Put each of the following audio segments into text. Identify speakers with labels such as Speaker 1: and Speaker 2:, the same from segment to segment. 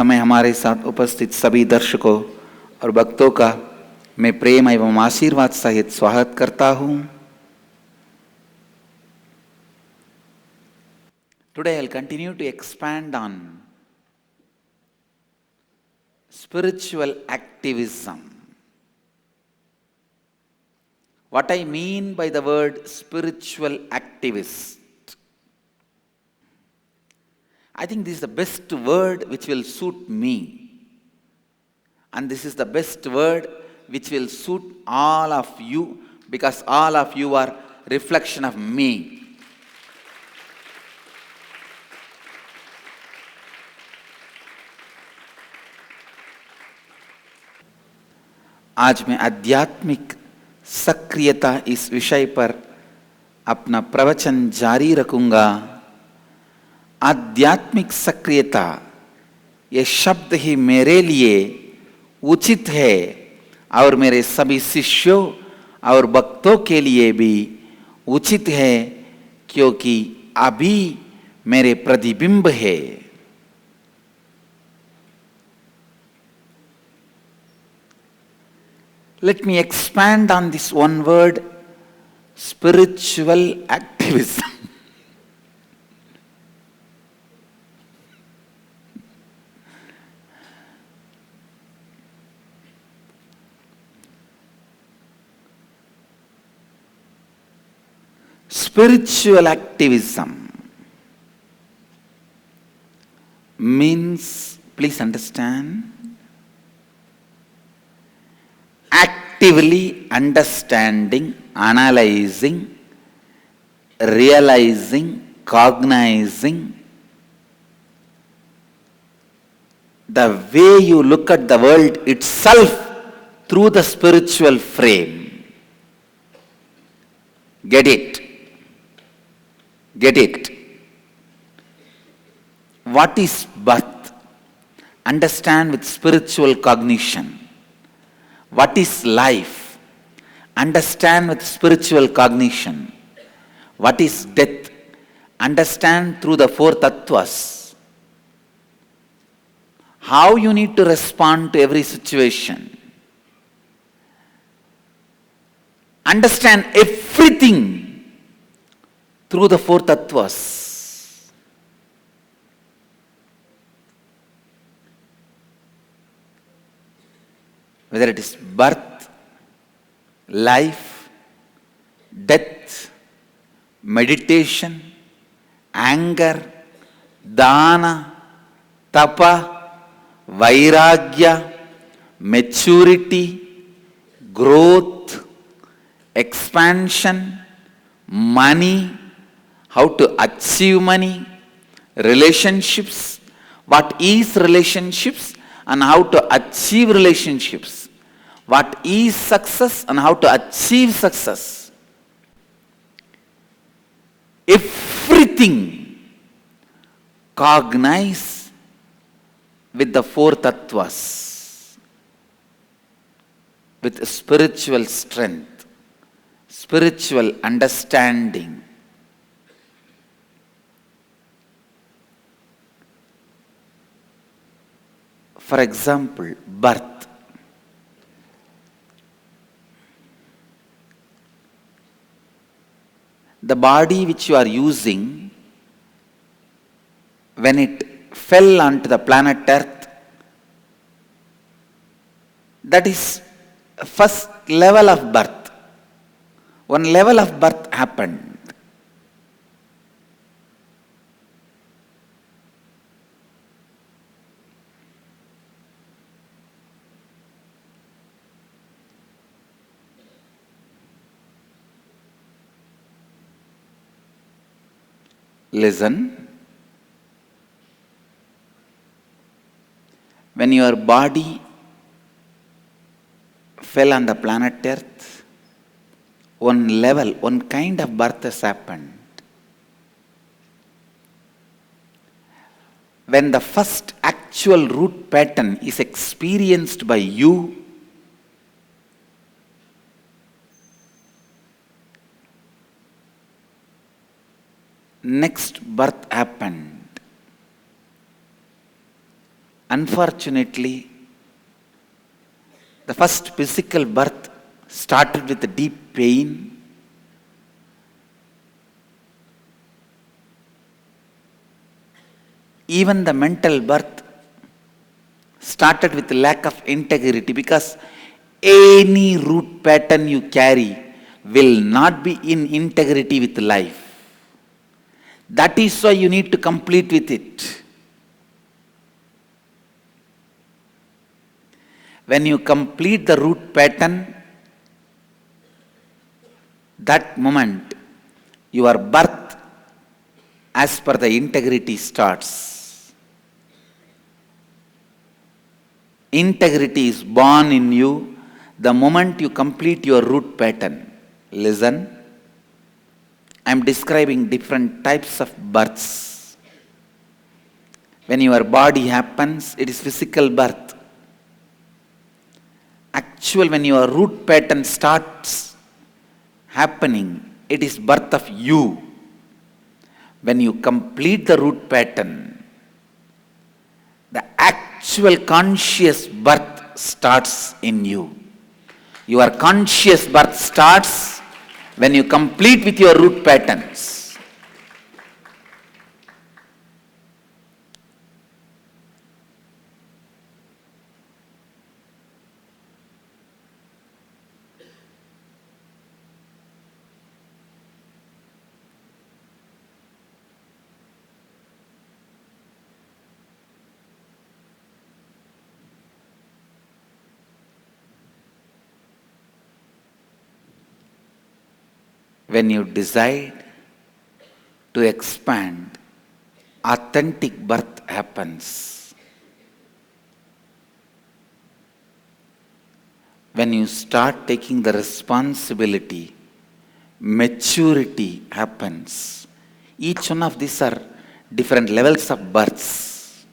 Speaker 1: समय हमारे साथ उपस्थित सभी दर्शकों और भक्तों का मैं प्रेम एवं आशीर्वाद सहित स्वागत करता हूं। Today I'll continue to expand on spiritual activism. What I mean by the word spiritual activist, I think this is the best word which will suit me. And this is the best word which will suit all of you, because all of you are reflection of me. आज मैं आध्यात्मिक सक्रियता इस विषय पर अपना प्रवचन जारी रखूंगा। आध्यात्मिक सक्रियता ये शब्द ही मेरे लिए उचित है और मेरे सभी शिष्यों और भक्तों के लिए भी उचित है, क्योंकि अभी मेरे प्रतिबिंब है। Let me expand on this one word, spiritual activism. Spiritual activism means, please understand, actively understanding, analyzing, realizing, cognizing the way you look at the world itself through the spiritual frame. Get it? Get it? What is birth? Understand with spiritual cognition. What is life? Understand with spiritual cognition. What is death? Understand through the four tattvas. How you need to respond to every situation. Understand everything through the four tattvas. Whether it is birth, life, death, meditation, anger, dana, tapa, vairagya, maturity, growth, expansion, money, how to achieve money, relationships, what is relationships and how to achieve relationships, what is success and how to achieve success. Everything cognize with the four tattvas, with spiritual strength, spiritual understanding. For example, birth. The body which you are using, when it fell onto the planet Earth, that is first level of birth. One level of birth happened. Listen. When your body fell on the planet Earth, one level, one kind of birth has happened. When the first actual root pattern is experienced by you, next birth happened. Unfortunately, the first physical birth started with deep pain. Even the mental birth started with lack of integrity, because any root pattern you carry will not be in integrity with life. That is why you need to complete with it. When you complete the root pattern, that moment your birth as per the integrity starts. Integrity is born in you the moment you complete your root pattern. Listen, I am describing different types of births. When your body happens, it is physical birth. Actual, when your root pattern starts happening, it is birth of you. When you complete the root pattern, the actual conscious birth starts in you. Your conscious birth starts when you complete with your root patterns. When you decide to expand, authentic birth happens. When you start taking the responsibility, maturity happens. Each one of these are different levels of births.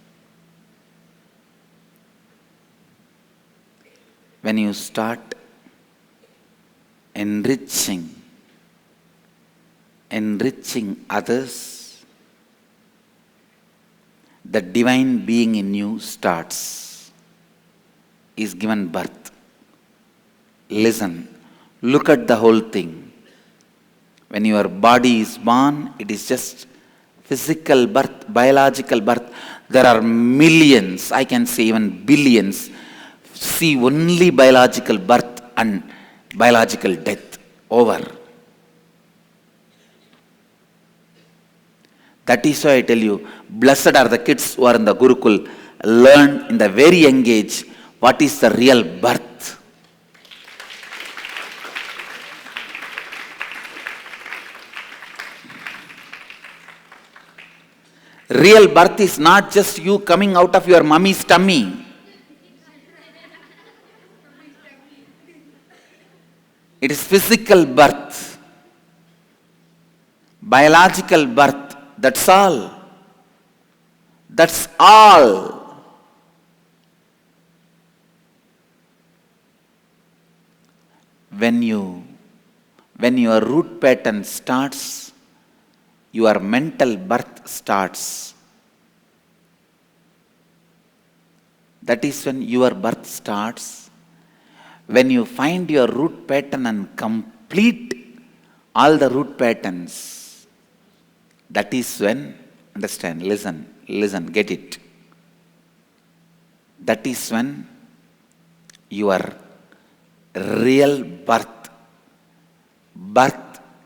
Speaker 1: When you start enriching others, the divine being in you starts, is given birth. Listen, look at the whole thing. When your body is born, it is just physical birth, biological birth. There are millions, I can say even billions, see only biological birth and biological death. Over. That is why I tell you, blessed are the kids who are in the Gurukul, learn in the very young age what is the real birth. Real birth is not just you coming out of your mummy's tummy. It is physical birth, biological birth. That's all. That's all. When your root pattern starts, your mental birth starts. That is when your birth starts. When you find your root pattern and complete all the root patterns, that is when, understand, listen, get it. That is when your real birth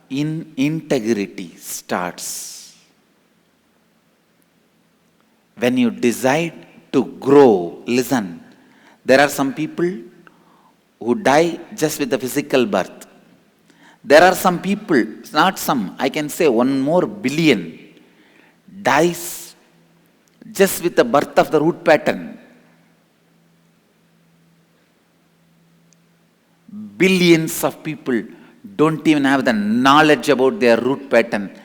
Speaker 1: in integrity starts. When you decide to grow, listen, there are some people who die just with the physical birth. There are some people, not some, I can say 1 more billion, dies just with the birth of the root pattern. Billions of people don't even have the knowledge about their root pattern.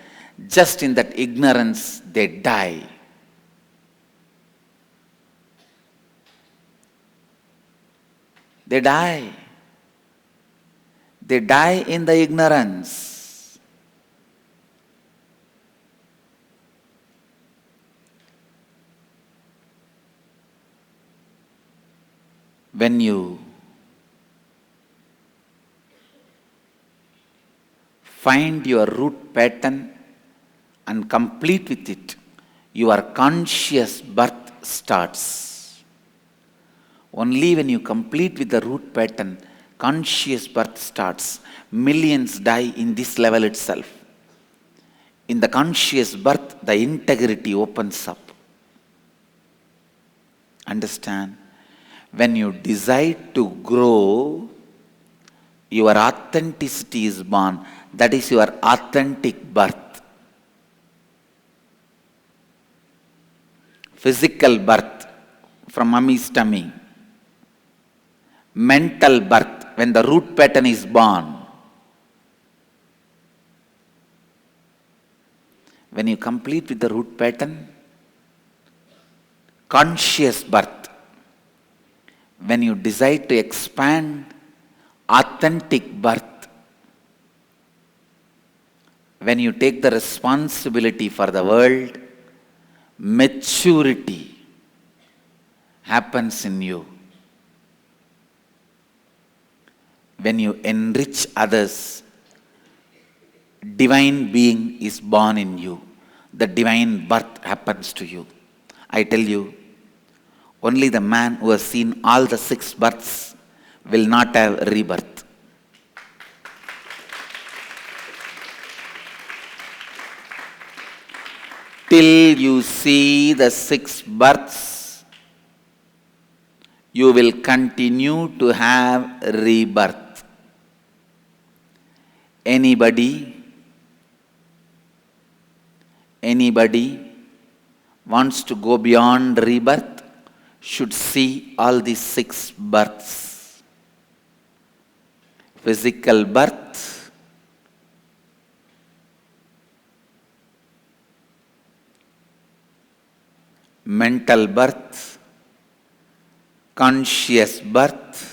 Speaker 1: Just in that ignorance, they die. They die. They die in the ignorance. When you find your root pattern and complete with it, your conscious birth starts. Only when you complete with the root pattern, conscious birth starts. Millions die in this level itself. In the conscious birth, the integrity opens up. Understand? When you decide to grow, your authenticity is born. That is your authentic birth. Physical birth from mommy's tummy. Mental birth when the root pattern is born. When you complete with the root pattern, conscious birth. When you decide to expand, authentic birth. When you take the responsibility for the world, maturity happens in you. When you enrich others, divine being is born in you. The divine birth happens to you. I tell you, only the man who has seen all the 6 births will not have rebirth. Till you see the 6 births, you will continue to have rebirth. Anybody wants to go beyond rebirth should see all these 6 births. Physical birth, mental birth, conscious birth,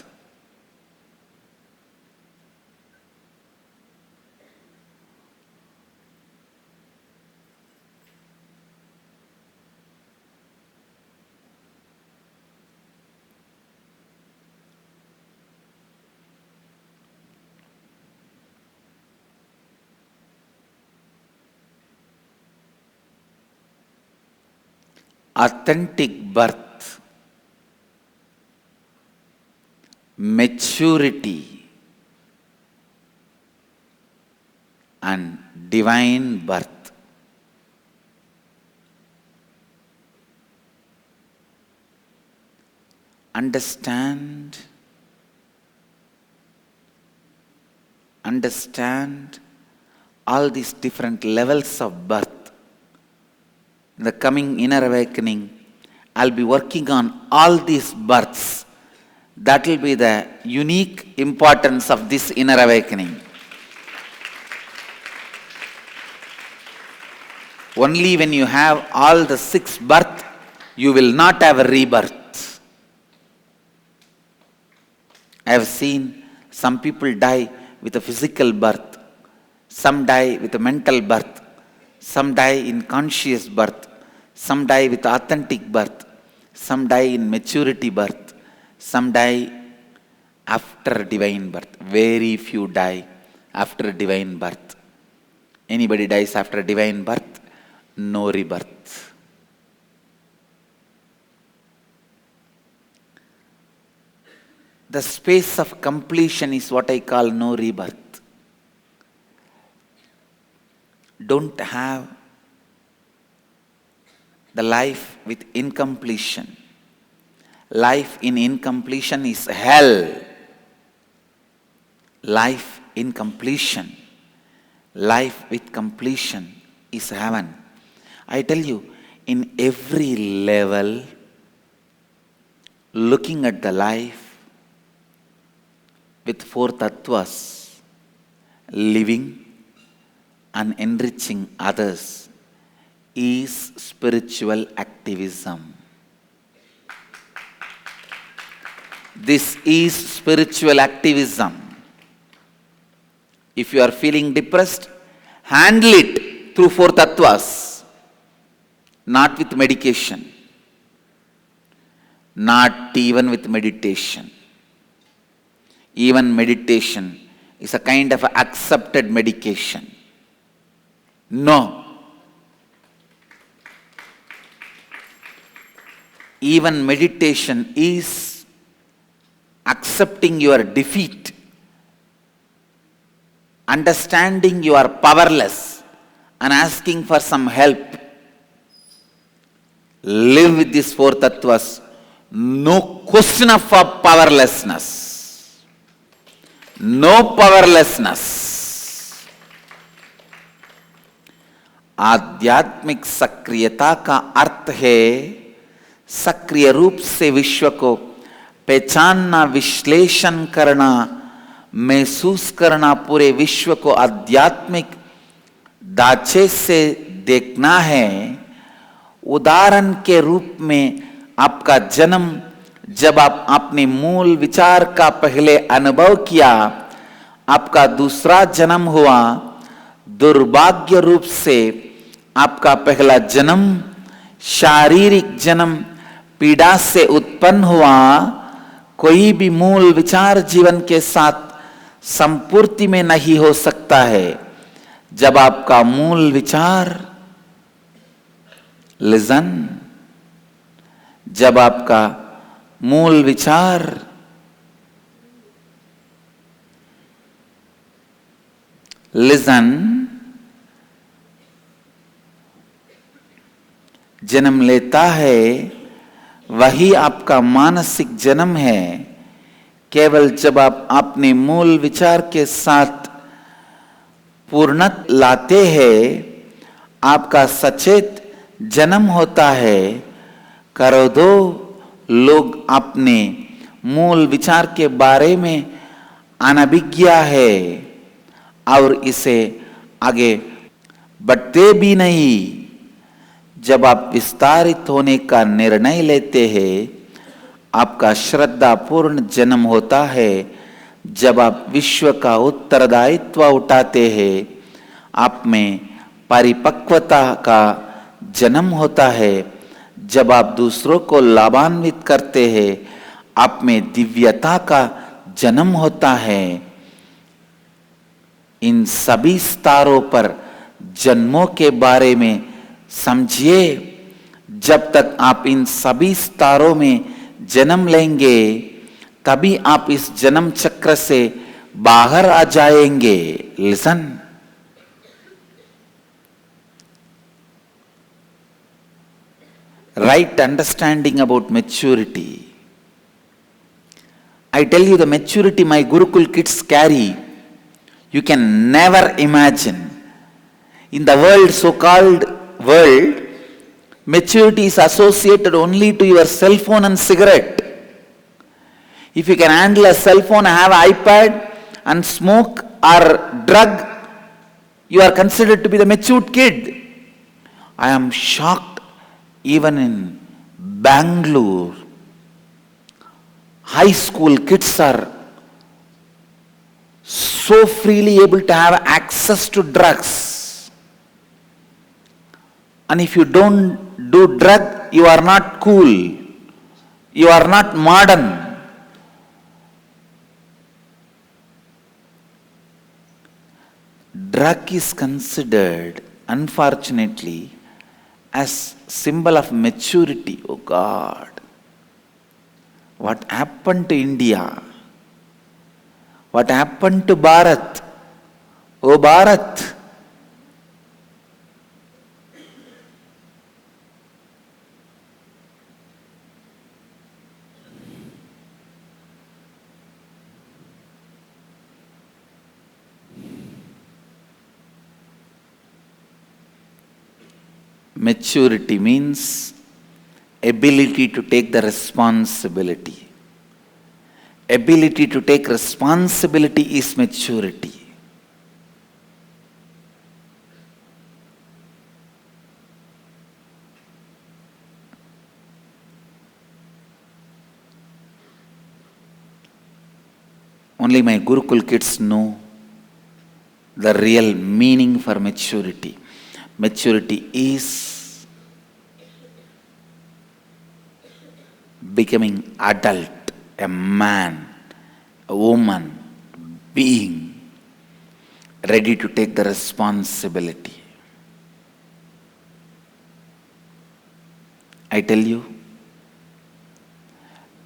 Speaker 1: authentic birth, maturity, and divine birth. Understand all these different levels of birth. In the coming inner awakening, I'll be working on all these births. That will be the unique importance of this inner awakening. Only when you have all the 6 births, you will not have a rebirth. I have seen some people die with a physical birth, some die with a mental birth, some die in conscious birth, some die with authentic birth, some die in maturity birth, some die after divine birth. Very few die after divine birth. Anybody dies after divine birth? No rebirth. The space of completion is what I call no rebirth. Don't have the life with incompletion. Life in incompletion is hell. Life in completion. Life with completion is heaven. I tell you, in every level, looking at the life with 4 tattvas, living and enriching others, is spiritual activism. This is spiritual activism. If you are feeling depressed, handle it through 4 tattvas, not with medication. not even with meditation. Even meditation is a kind of accepted medication. No. Even meditation is accepting your defeat, understanding you are powerless and asking for some help. Live with these four tattvas. No question of powerlessness. No powerlessness. आध्यात्मिक सक्रियता का अर्थ है सक्रिय रूप से विश्व को पहचानना, विश्लेषण करना, महसूस करना, पूरे विश्व को आध्यात्मिक दाचे से देखना है। उदाहरण के रूप में आपका जन्म, जब आप अपने मूल विचार का पहले अनुभव किया, आपका दूसरा जन्म हुआ, दुर्भाग्य रूप से आपका पहला जन्म शारीरिक जन्म पीड़ा से उत्पन्न हुआ। कोई भी मूल विचार जीवन के साथ संपूर्ति में नहीं हो सकता है। जब आपका मूल विचार, लिजन, जब आपका मूल विचार लिजन जन्म लेता है, वही आपका मानसिक जन्म है। केवल जब आप अपने मूल विचार के साथ पूर्णत लाते हैं, आपका सचेत जन्म होता है। करो दो लोग अपने मूल विचार के बारे में अनभिज्ञ है और इसे आगे बढ़ते भी नहीं। जब आप विस्तारित होने का निर्णय लेते हैं, आपका श्रद्धापूर्ण जन्म होता है। जब आप विश्व का उत्तरदायित्व उठाते हैं, आप में परिपक्वता का जन्म होता है। जब आप दूसरों को लाभान्वित करते हैं, आप में दिव्यता का जन्म होता है। इन सभी स्तरों पर जन्मों के बारे में समझिए। जब तक आप इन सभी स्तरों में जन्म लेंगे, तभी आप इस जन्म चक्र से बाहर आ जाएंगे। Listen, right understanding about maturity. I tell you, the maturity my Gurukul kids carry, you can never imagine. In the world, so-called world, maturity is associated only to your cell phone and cigarette. If you can handle a cell phone, have an iPad and smoke or drug, you are considered to be the matured kid. I am shocked. Even in Bangalore, high school kids are so freely able to have access to drugs. And if you don't do drug, you are not cool. You are not modern. Drug is considered, unfortunately, as symbol of maturity. Oh God, what happened to India? What happened to Bharat? Oh Bharat, maturity means ability to take the responsibility. Ability to take responsibility is maturity. Only my Gurukul kids know the real meaning for maturity. Maturity is becoming adult, a man, a woman, being ready to take the responsibility. I tell you,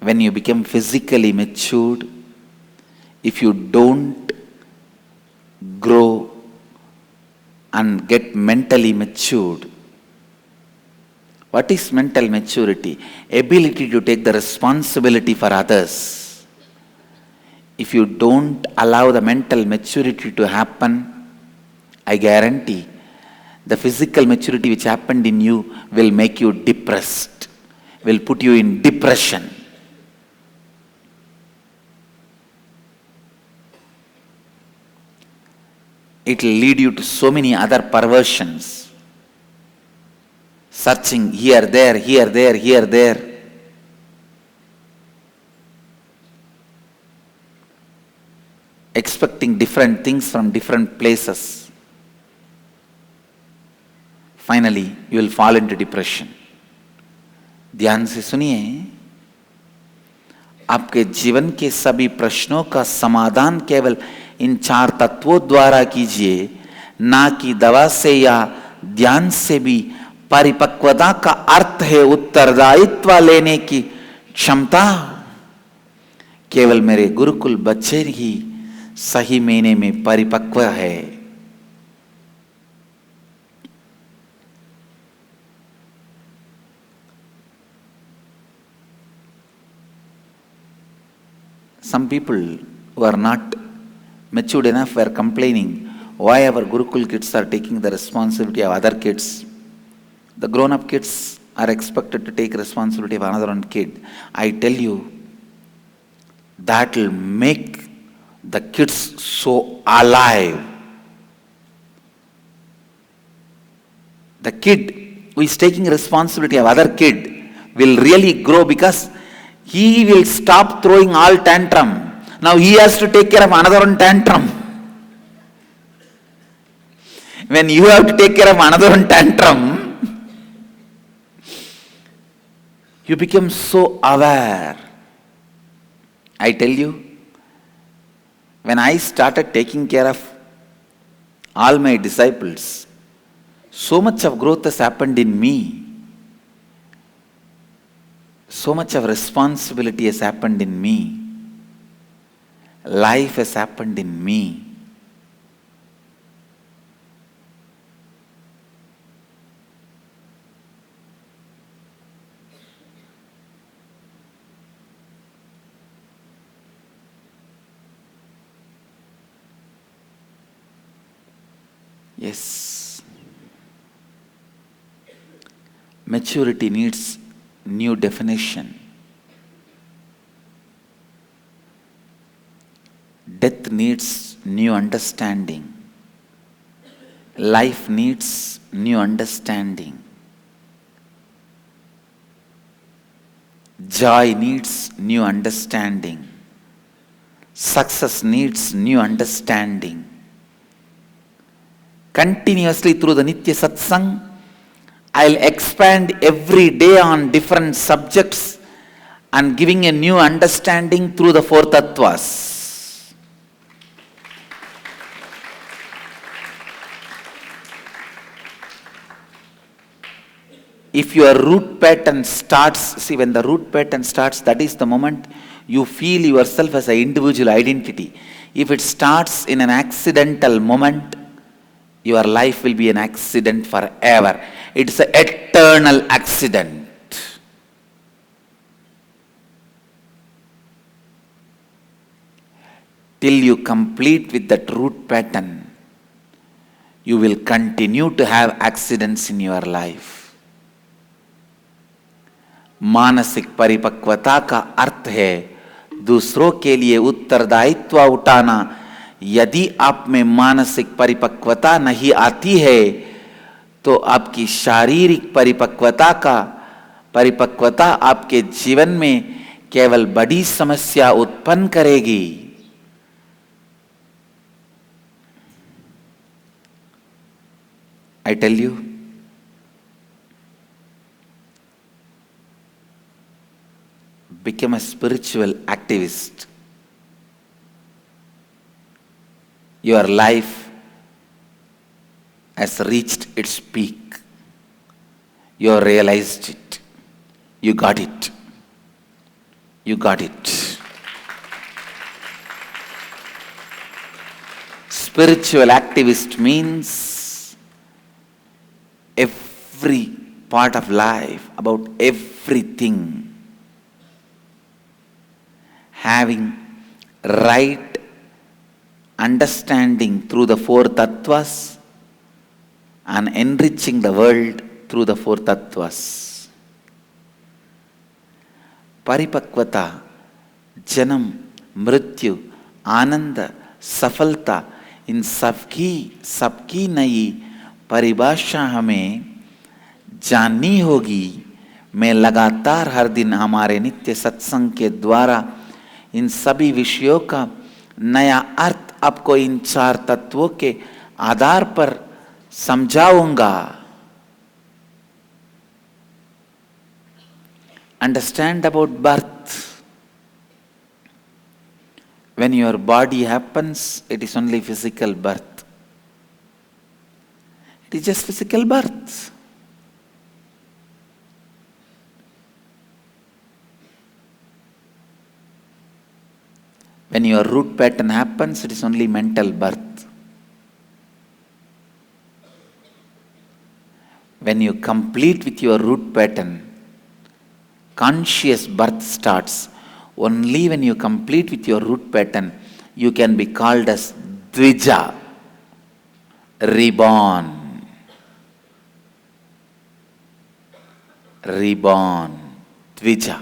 Speaker 1: when you become physically matured, if you don't grow and get mentally matured, what is mental maturity? Ability to take the responsibility for others. If you don't allow the mental maturity to happen, I guarantee the physical maturity which happened in you will make you depressed, will put you in depression. It will lead you to so many other perversions. Searching here, there, here, there, here, there. Expecting different things from different places. Finally, you will fall into depression. ध्यान से सुनिए, आपके जीवन के सभी प्रश्नों का समाधान केवल इन 4 तत्वों द्वारा कीजिए, ना कि दवा से या ध्यान से भी। परिपक्वता का अर्थ है उत्तरदायित्व लेने की क्षमता। केवल मेरे गुरुकुल बच्चे ही सही मायने में परिपक्व है। Some people who are not matured enough were complaining why our Gurukul kids are taking the responsibility of other kids. The grown-up kids are expected to take responsibility of another one kid. I tell you, that will make the kids so alive. The kid who is taking responsibility of other kid will really grow, because he will stop throwing all tantrum. Now he has to take care of another one tantrum. When you have to take care of another one tantrum, you become so aware. I tell you, when I started taking care of all my disciples, so much of growth has happened in me. So much of responsibility has happened in me. Life has happened in me. Yes. Maturity needs new definition. Death needs new understanding. Life needs new understanding. Joy needs new understanding. Success needs new understanding. Continuously through the Nitya Satsang, I'll expand every day on different subjects and giving a new understanding through the 4 tattvas. If your root pattern starts, see, when the root pattern starts, that is the moment you feel yourself as an individual identity. If it starts in an accidental moment, your life will be an accident forever. It's an eternal accident. Till you complete with that root pattern, you will continue to have accidents in your life. मानसिक परिपक्वता का अर्थ है दूसरों के लिए उत्तरदायित्व उठाना। यदि आप में मानसिक परिपक्वता नहीं आती है तो आपकी शारीरिक परिपक्वता आपके जीवन में केवल बड़ी समस्या उत्पन्न करेगी। I tell you, become a spiritual activist. Your life has reached its peak. You have realized it. You got it. You got it. Spiritual activist means every part of life, about everything, having right understanding through the four tattvas and enriching the world through the four tattvas. Paripakvata, Janam, Mrityu, Ananda, Safalta, इन सबकी नई परिभाषा हमें जाननी होगी. मैं लगातार हर दिन हमारे नित्य सत्संग के द्वारा इन सभी विषयों का नया अर्थ आपको इन चार तत्वों के आधार पर समझाऊंगा. Understand about birth. When your body happens, it is only physical birth. It is just physical birth. When your root pattern happens, it is only mental birth. When you complete with your root pattern, conscious birth starts. Only when you complete with your root pattern, you can be called as Dvija, reborn. Reborn, Dvija.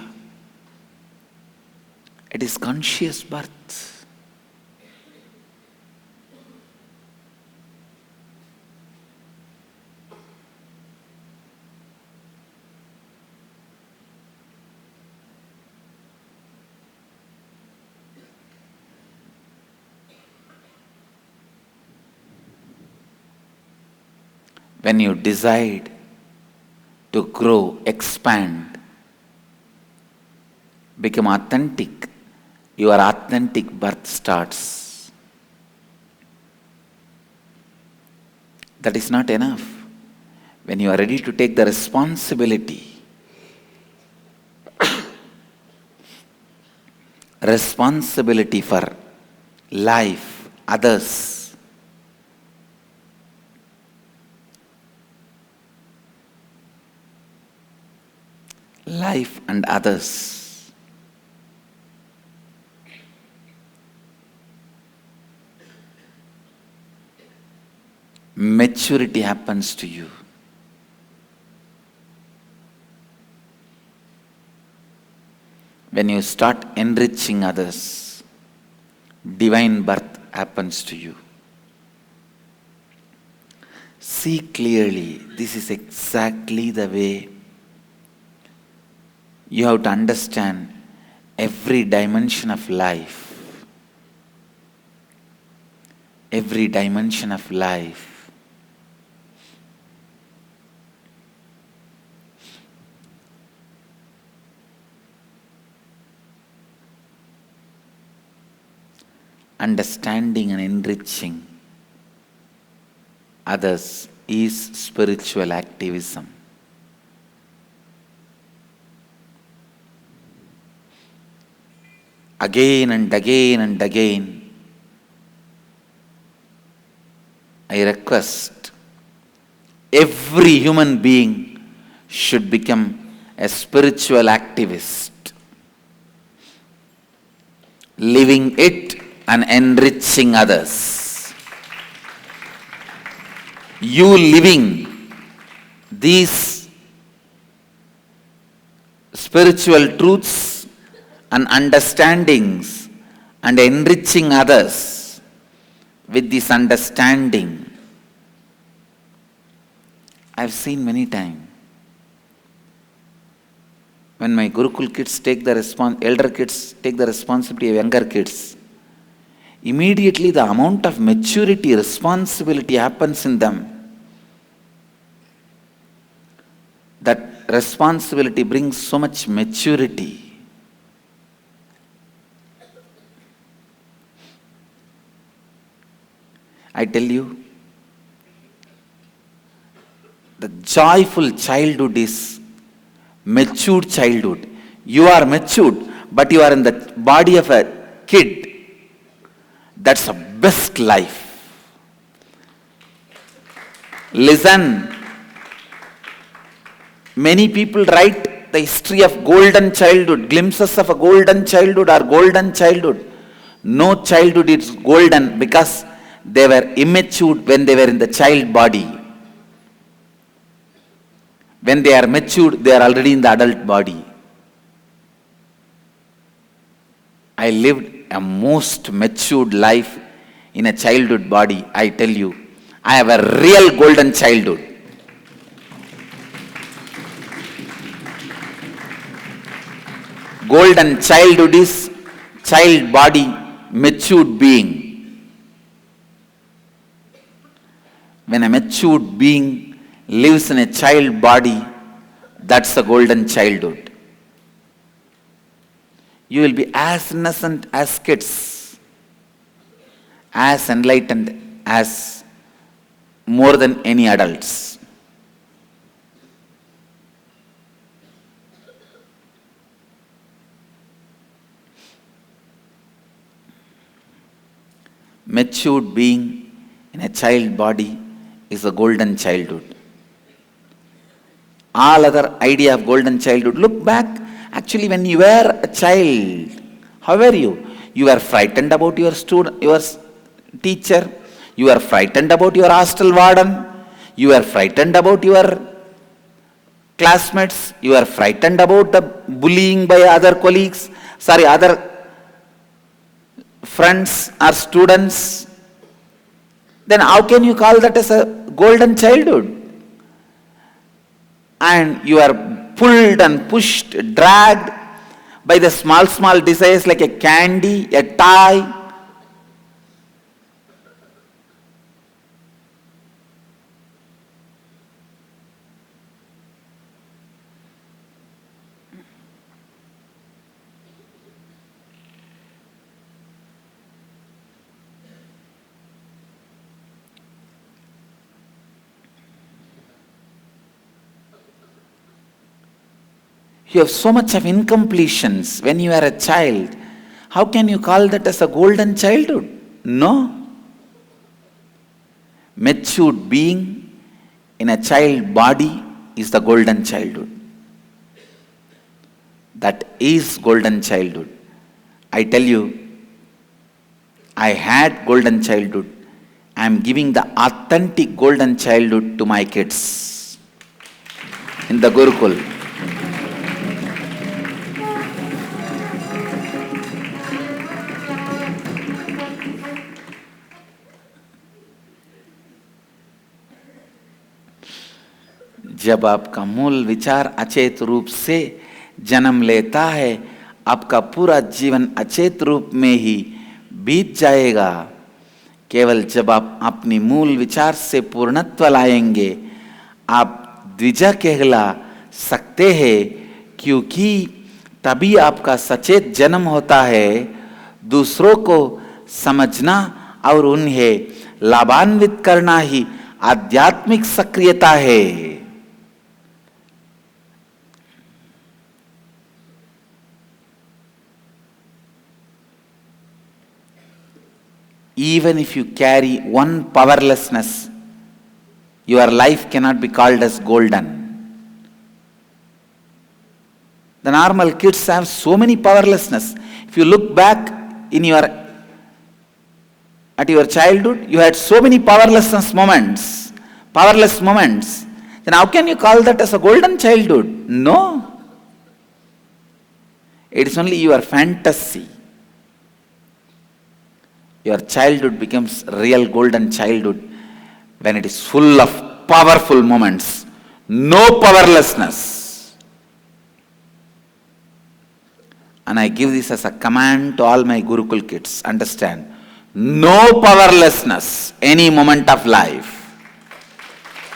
Speaker 1: It is conscious birth. When you decide to grow, expand, become authentic, your authentic birth starts. That is not enough. When you are ready to take the responsibility, responsibility for life, others, life and others, maturity happens to you. When you start enriching others, divine birth happens to you. See clearly, this is exactly the way you have to understand every dimension of life. Every dimension of life. Understanding and enriching others is spiritual activism. Again and again and again, I request every human being should become a spiritual activist, living it and enriching others. You living these spiritual truths and understandings and enriching others with this understanding. I've seen many times when my Gurukul kids take the elder kids take the responsibility of younger kids, immediately the amount of maturity, responsibility happens in them. That responsibility brings so much maturity. I tell you, the joyful childhood is matured childhood. You are matured, but you are in the body of a kid. That's the best life. Listen, many people write the history of golden childhood, glimpses of a golden childhood or golden childhood. No childhood is golden because they were immature when they were in the child body. When they are mature, they are already in the adult body. I lived a most matured life in a childhood body. I tell you, I have a real golden childhood. Golden childhood is child body, matured being. When a matured being lives in a child body, that's the golden childhood. You will be as innocent as kids, as enlightened as more than any adults. Matured being in a child body is a golden childhood. All other idea of golden childhood, look back, actually when you were a child, how were you? You were frightened about your student, your teacher, you were frightened about your hostel warden, you were frightened about your classmates, you were frightened about the bullying by other colleagues, other friends or students. Then how can you call that as a golden childhood? And you are pulled and pushed, dragged by the small desires like a candy, a toy. You have so much of incompletions when you are a child. How can you call that as a golden childhood? No. Matured being in a child body is the golden childhood. That is golden childhood. I tell you, I had golden childhood. I am giving the authentic golden childhood to my kids in the Gurukul. जब आपका मूल विचार अचेत रूप से जन्म लेता है, आपका पूरा जीवन अचेत रूप में ही बीत जाएगा। केवल जब आप अपनी मूल विचार से पूर्णत्व लाएंगे, आप द्विजा कहला सकते हैं, क्योंकि तभी आपका सचेत जन्म होता है। दूसरों को समझना और उन्हें लाभान्वित करना ही आध्यात्मिक सक्रियता है। Even if you carry one powerlessness, your life cannot be called as golden. The normal kids have so many powerlessness. If you look back at your childhood, you had so many powerless moments. Then how can you call that as a golden childhood? No. It is only your fantasy. Your childhood becomes real golden childhood when it is full of powerful moments. No powerlessness. And I give this as a command to all my Gurukul kids. Understand? No powerlessness any moment of life.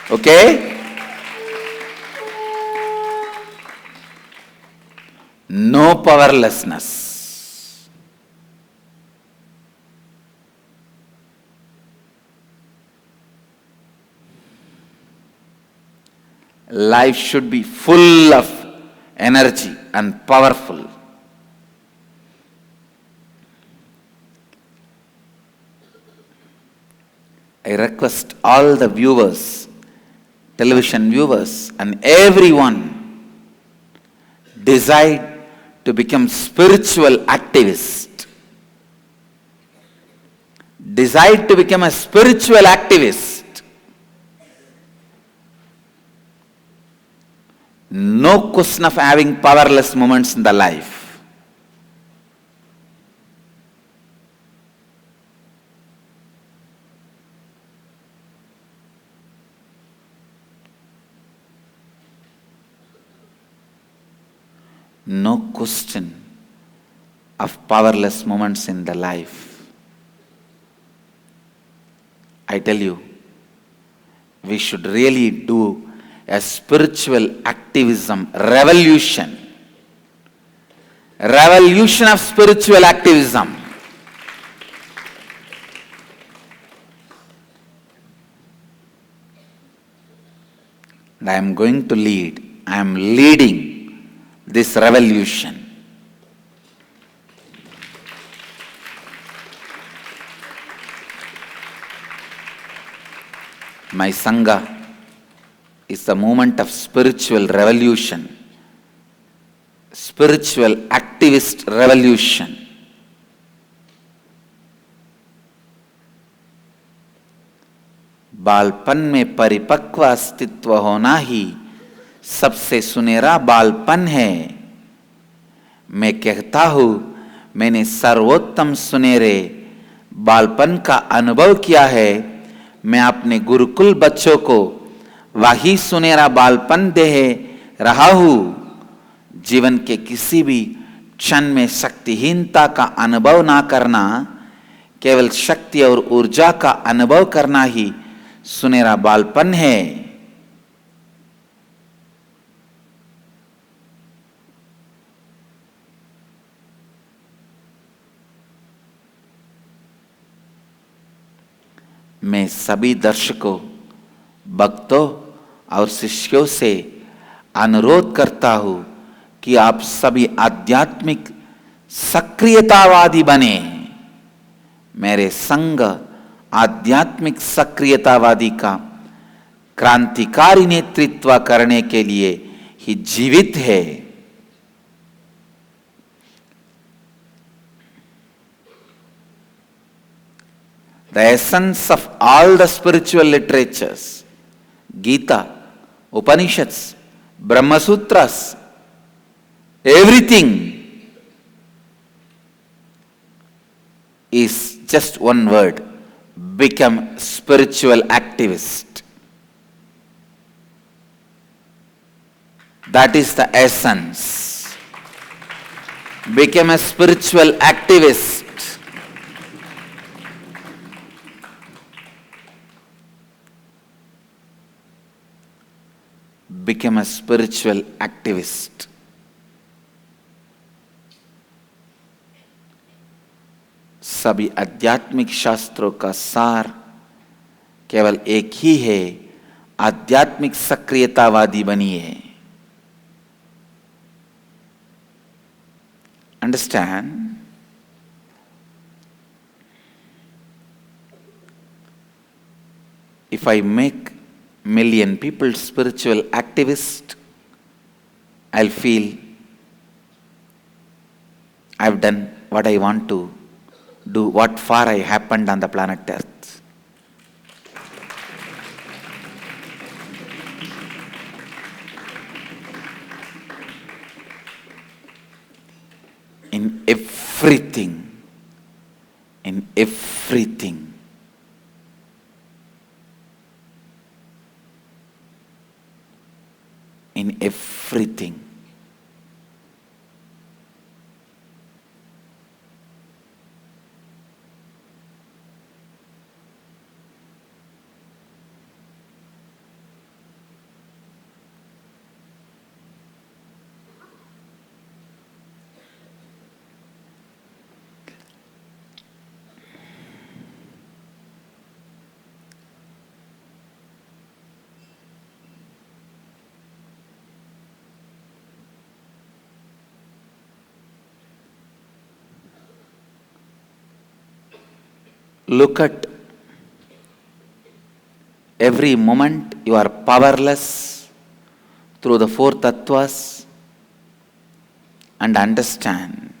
Speaker 1: Okay? No powerlessness. Life should be full of energy and powerful. I request all the viewers, television viewers, and everyone decide to become spiritual activist. Decide to become a spiritual activist. No question of having powerless moments in the life. No question of powerless moments in the life. I tell you, we should really do a spiritual activism revolution. Revolution of spiritual activism. And I am going to lead, I am leading this revolution. My Sangha is the movement of spiritual revolution, spiritual activist revolution. बालपन में परिपक्व अस्तित्व होना ही सबसे सुनहरा बालपन है। मैं कहता हूं मैंने सर्वोत्तम सुनहरे बालपन का अनुभव किया है। मैं अपने गुरुकुल बच्चों को वही सुनहरा बालपन दे रहा हूं। जीवन के किसी भी क्षण में शक्तिहीनता का अनुभव ना करना, केवल शक्ति और ऊर्जा का अनुभव करना ही सुनहरा बालपन है। मैं सभी दर्शकों, भक्तों और शिष्यों से अनुरोध करता हूं कि आप सभी आध्यात्मिक सक्रियतावादी बने। मेरे संघ आध्यात्मिक सक्रियतावादी का क्रांतिकारी नेतृत्व करने के लिए ही जीवित है। The essence of all the spiritual literatures, Gita, Upanishads, Brahma Sutras, everything is just one word: become spiritual activist. That is the essence. Become a spiritual activist. Become a spiritual activist. सभी आध्यात्मिक शास्त्रों का सार केवल एक ही है: आध्यात्मिक सक्रियतावादी बनिए। Understand? If I make million people spiritual activist, I'll feel I've done what I want to do, what far I happened on the planet Earth. In everything, in everything, in everything. look at every moment you are powerless through the four tattvas and understand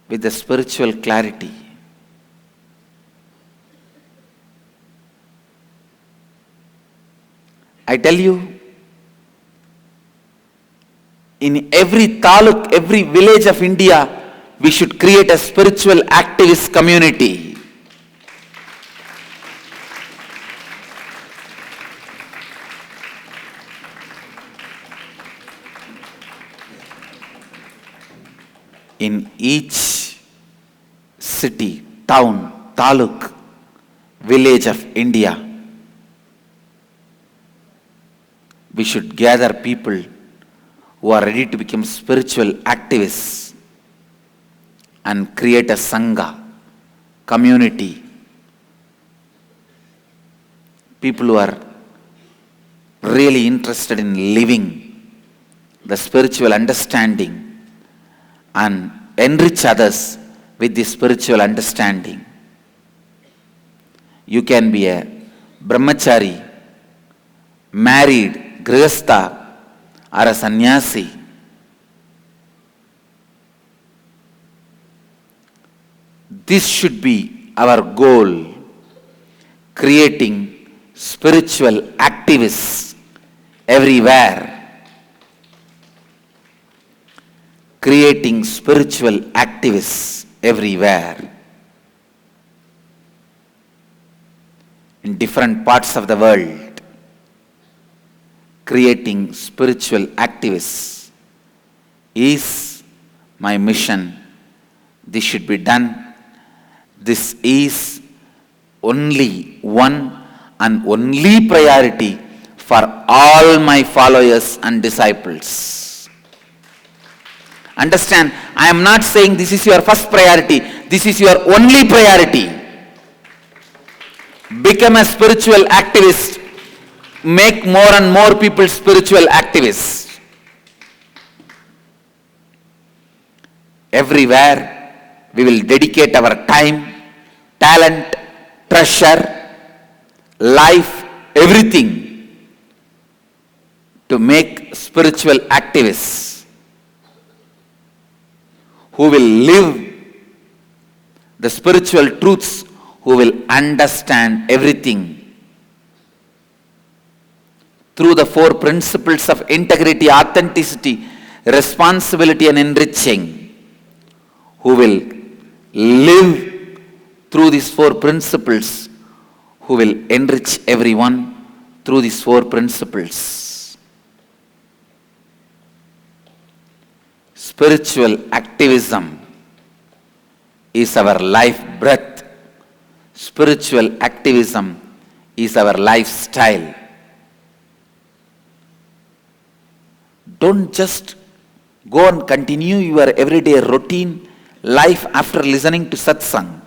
Speaker 1: with the spiritual clarity. I tell you, in every taluk, every village of India, we should create a spiritual activist community. In each city, town, taluk, village of India, we should gather people who are ready to become spiritual activists and create a sangha, community. People who are really interested in living the spiritual understanding and enrich others with the spiritual understanding. You can be a brahmachari, married, grihastha, or a sannyasi. This should be our goal, creating spiritual activists everywhere. Creating spiritual activists everywhere. In different parts of the world. Creating spiritual activists is my mission. This should be done. This is only one and only priority for all my followers and disciples. Understand, I am not saying this is your first priority. This is your only priority. Become a spiritual activist. Make more and more people spiritual activists. Everywhere we will dedicate our time, talent, treasure, life, everything to make spiritual activists who will live the spiritual truths, who will understand everything through the four principles of integrity, authenticity, responsibility and enriching, who will live through these four principles, who will enrich everyone through these four principles. Spiritual activism is our life breath. Spiritual activism is our lifestyle. Don't just go and continue your everyday routine life after listening to Satsang.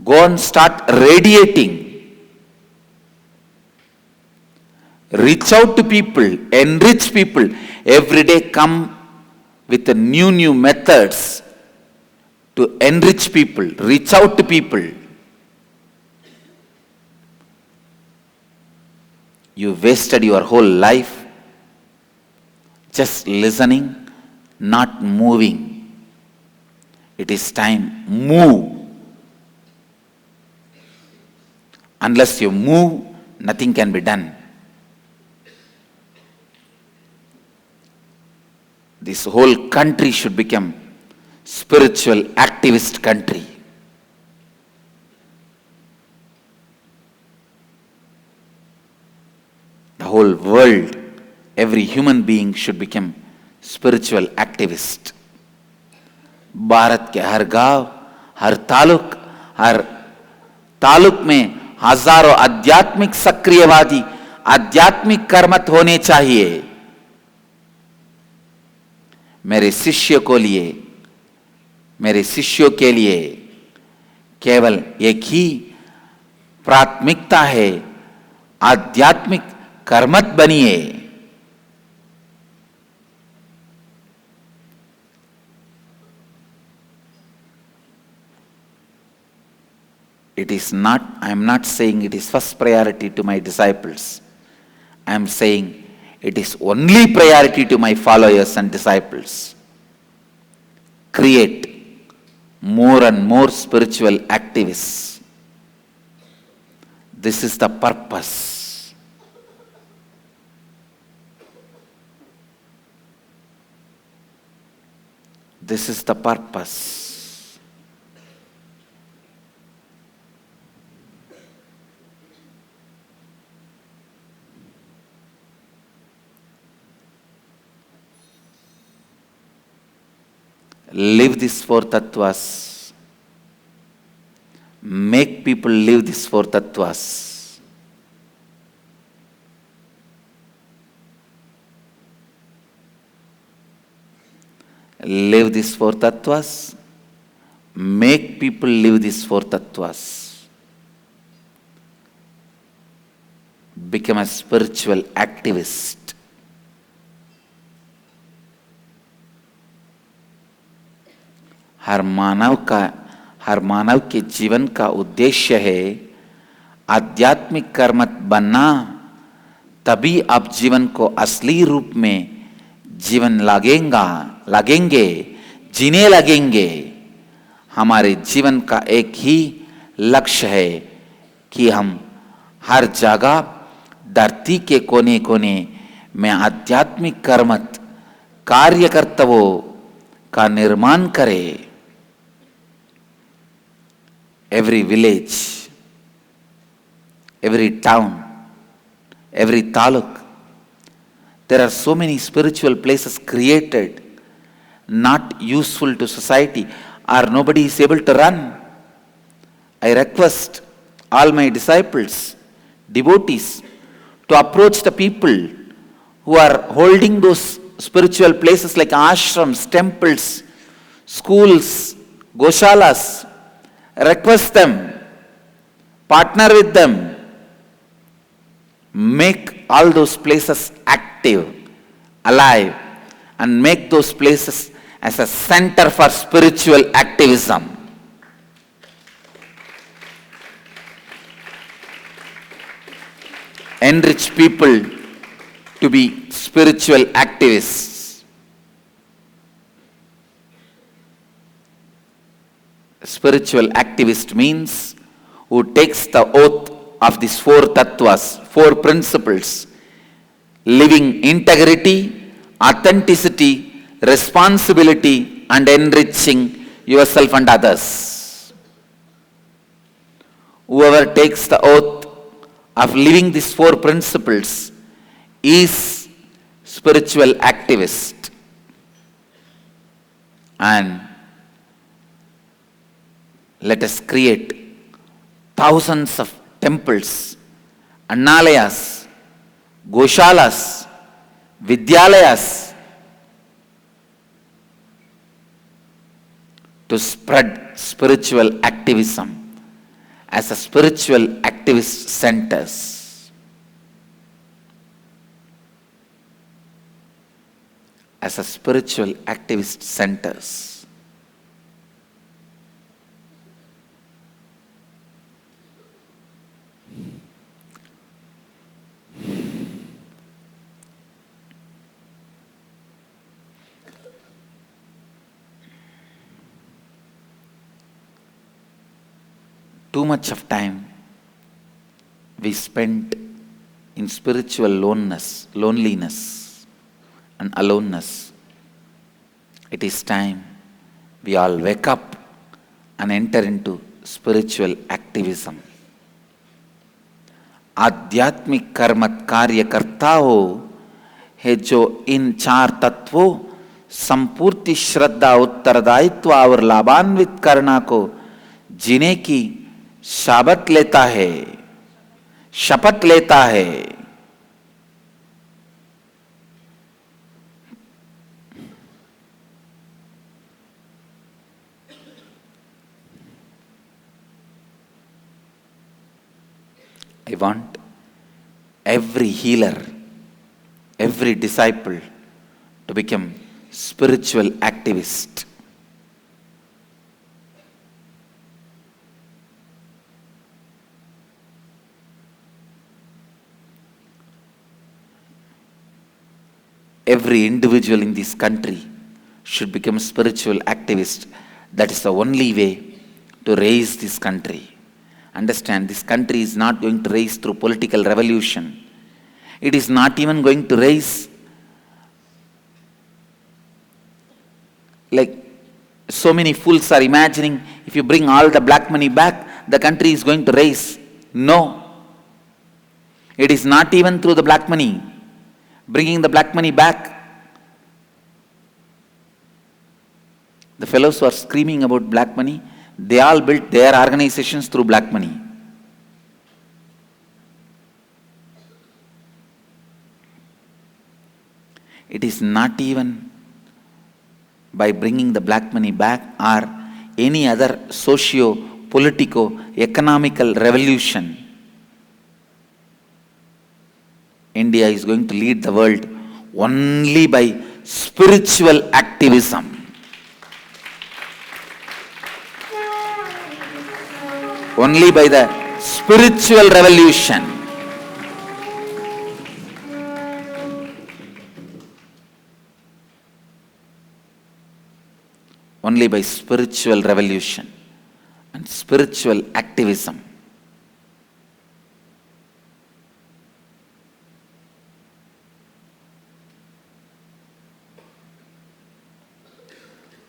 Speaker 1: Go and start radiating. Reach out to people, enrich people. Every day come with new methods to enrich people. Reach out to people. You wasted your whole life just listening, not moving. It is time, move. Unless you move, nothing can be done. This whole country should become spiritual activist country. The whole world, every human being should become spiritual activist. Bharat के हर गांव, हर तालुक में हजारों आध्यात्मिक सक्रियवादी, आध्यात्मिक कर्मठ होने चाहिए. मेरे शिष्यों के लिए केवल एक ही प्राथमिकता है, आध्यात्मिक कर्मठ बनिए. I am not saying it is first priority to my disciples. I am saying it is only priority to my followers and disciples. Create more and more spiritual activists. This is the purpose. This is the purpose. Live these four tattvas. Make people live these four tattvas. Live these four tattvas. Make people live these four tattvas. Become a spiritual activist. हर मानव के जीवन का उद्देश्य है आध्यात्मिक कर्मठ बनना, तभी आप जीवन को असली रूप में जीवन लगेंगे, जीने लगेंगे। हमारे जीवन का एक ही लक्ष्य है कि हम हर जगह धरती के कोने कोने में आध्यात्मिक कर्मठ कार्यकर्ताओं का निर्माण करें। Every village, every town, every taluk, there are so many spiritual places created, not useful to society, or nobody is able to run. I request all my disciples, devotees, to approach the people who are holding those spiritual places like ashrams, temples, schools, goshalas. Request them, partner with them, make all those places active, alive, and make those places as a center for spiritual activism. Enrich people to be spiritual activists. Spiritual activist means who takes the oath of these four tattvas, four principles: living integrity, authenticity, responsibility, and enriching yourself and others. Whoever takes the oath of living these four principles is spiritual activist. And let us create thousands of temples, annalayas, goshalas, vidyalayas to spread spiritual activism as a spiritual activist centers. As a spiritual activist centers. Too much of time we spent in spiritual loneliness and aloneness. It is time we all wake up and enter into spiritual activism. आध्यात्मिक कर्मठ कार्यकर्ताओं है जो इन चार तत्वों संपूर्ण श्रद्धा, उत्तरदायित्व और लाभान्वित करना को जीने की शपथ लेता है। I want every healer, every disciple to become spiritual activist. every individual in this country should become a spiritual activist. That is the only way to raise this country. Understand, this country is not going to rise through political revolution. It is not even going to rise like so many fools are imagining, if you bring all the black money back, the country is going to rise. No. It is not even through the black money. Bringing the black money back. The fellows who are screaming about black money, they all built their organizations through black money. It is not even by bringing the black money back or any other socio-politico-economical revolution. India is going to lead the world only by spiritual activism. Only by the spiritual revolution. Only by spiritual revolution and spiritual activism.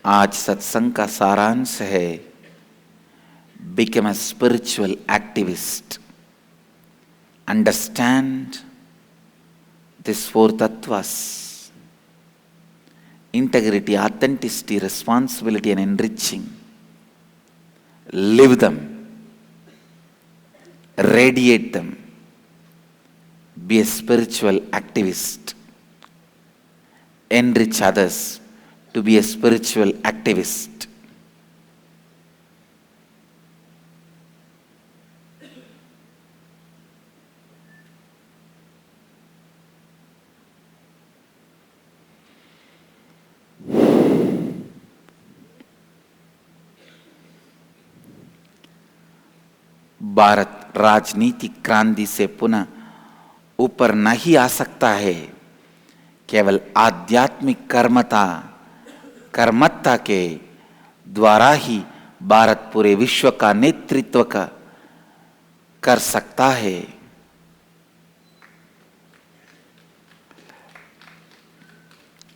Speaker 1: आज सत्संग का सारांश है, become a spiritual activist. Understand these four tattvas: integrity, authenticity, responsibility, and enriching. Live them, radiate them, be a spiritual activist, enrich others to be a spiritual activist. Bharat राजनीतिक क्रांति से पुनः ऊपर नहीं आ सकता है। केवल आध्यात्मिक कर्मठता के द्वारा ही भारत पूरे विश्व का नेतृत्व कर सकता है।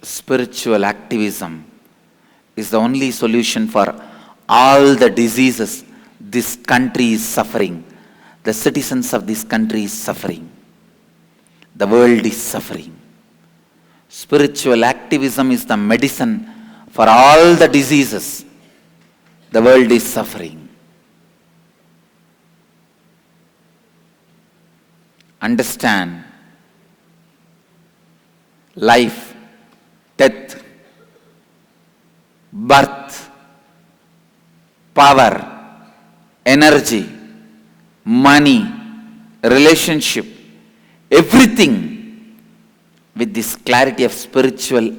Speaker 1: Spiritual activism is the only solution for all the diseases this country is suffering. The citizens of this country is suffering. The world is suffering. Spiritual activism is the medicine for all the diseases. The world is suffering. Understand, life, death, birth, power, energy, money, relationship, everything with this clarity of spiritual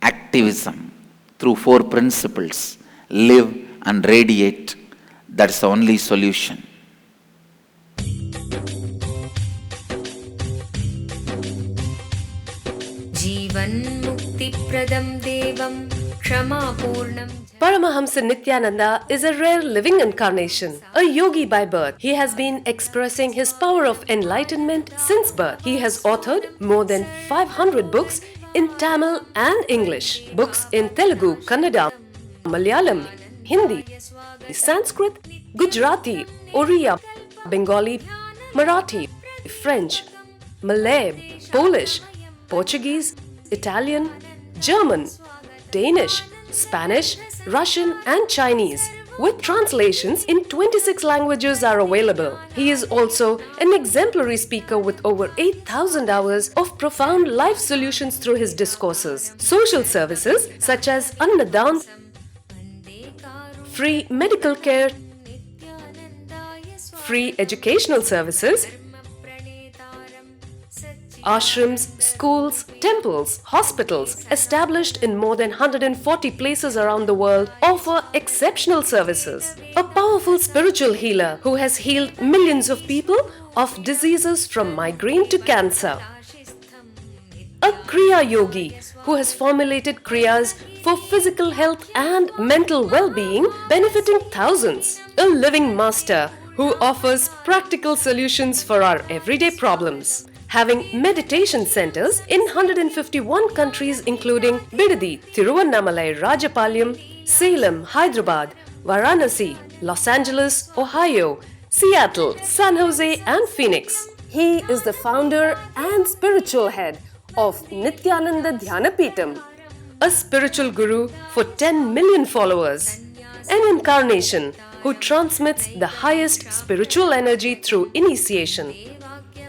Speaker 1: activism through four principles: live and radiate. That's the only solution.
Speaker 2: जीवन मुक्ति प्रदम देवम क्षमा पूर्णम.
Speaker 3: Paramahamsa Nithyananda is a rare living incarnation, a yogi by birth. He has been expressing his power of enlightenment since birth. He has authored more than 500 books in Tamil and English, books in Telugu, Kannada, Malayalam, Hindi, Sanskrit, Gujarati, Oriya, Bengali, Marathi, French, Malay, Polish, Portuguese, Italian, German, Danish, Spanish, Russian and Chinese, with translations in 26 languages are available. He is also an exemplary speaker with over 8,000 hours of profound life solutions through his discourses. Social services such as Annadan, free medical care, free educational services, ashrams, schools, temples, hospitals established in more than 140 places around the world offer exceptional services. A powerful spiritual healer who has healed millions of people of diseases from migraine to cancer. A Kriya Yogi who has formulated Kriyas for physical health and mental well-being, benefiting thousands. A living master who offers practical solutions for our everyday problems. Having meditation centers in 151 countries including Bidadi, Thiruvannamalai, Rajapalyam, Salem, Hyderabad, Varanasi, Los Angeles, Ohio, Seattle, San Jose and Phoenix. He is the founder and spiritual head of Nithyananda Dhyanapitham, a spiritual guru for 10 million followers, an incarnation who transmits the highest spiritual energy through initiation,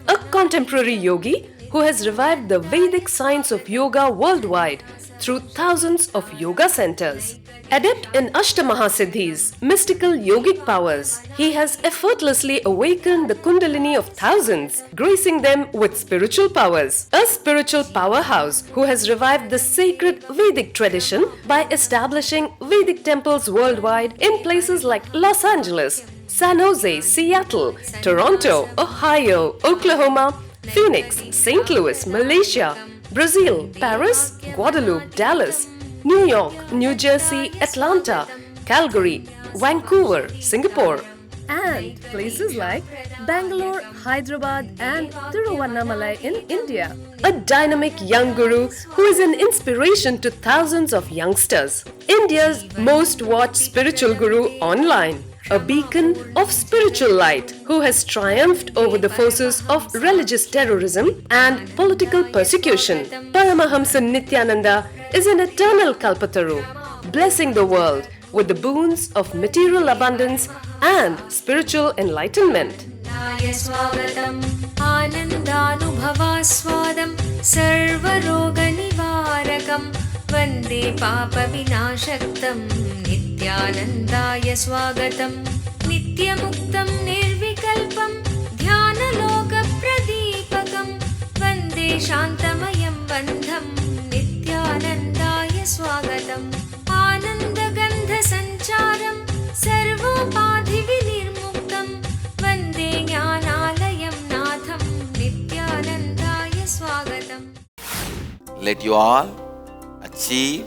Speaker 3: a contemporary yogi who has revived the Vedic science of yoga worldwide through thousands of yoga centers. Adept in Ashtamahasiddhis, mystical yogic powers, he has effortlessly awakened the Kundalini of thousands, gracing them with spiritual powers. A spiritual powerhouse who has revived the sacred Vedic tradition by establishing Vedic temples worldwide in places like Los Angeles, San Jose, Seattle, Toronto, Ohio, Oklahoma, Phoenix, St. Louis, Malaysia, Brazil, Paris, Guadeloupe, Dallas, New York, New Jersey, Atlanta, Calgary, Vancouver, Singapore, and places like Bangalore, Hyderabad, and Thiruvannamalai in India. A dynamic young guru who is an inspiration to thousands of youngsters. India's most watched spiritual guru online. A beacon of spiritual light who has triumphed over the forces of religious terrorism and political persecution. Paramahamsa Nithyananda is an eternal Kalpataru, blessing the world with the boons of material abundance and spiritual enlightenment.
Speaker 2: आनन्दानुभवास्वादं सर्वरोगनिवारकं वन्दे पापविनाशक्तं नित्यानन्दाय स्वागतं नित्यमुक्तं निर्विकल्पं ध्यानलोकप्रदीपकं वन्दे शान्तमयं बन्धं नित्यानन्दाय स्वागतम् आनन्दगन्धसञ्चारं सर्वोपाधिविनिर्मुक्तं वन्दे ज्ञानालयं नाथं नित्यानन्दाय स्वागतम्.
Speaker 1: Let you all achieve,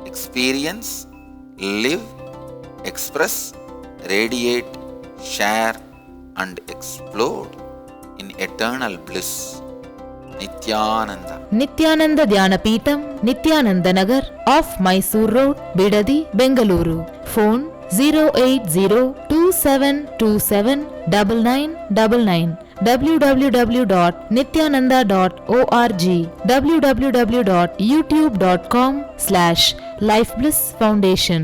Speaker 1: experience, live, express, radiate, share and explode in eternal bliss. Nithyananda.
Speaker 4: Nithyananda Dhyanapitham, Nithyananda Nagar, off Mysore Road, Bidadi, Bengaluru. Phone 08027279999. www.nithyananda.org. www.youtube.com/lifeblissfoundation.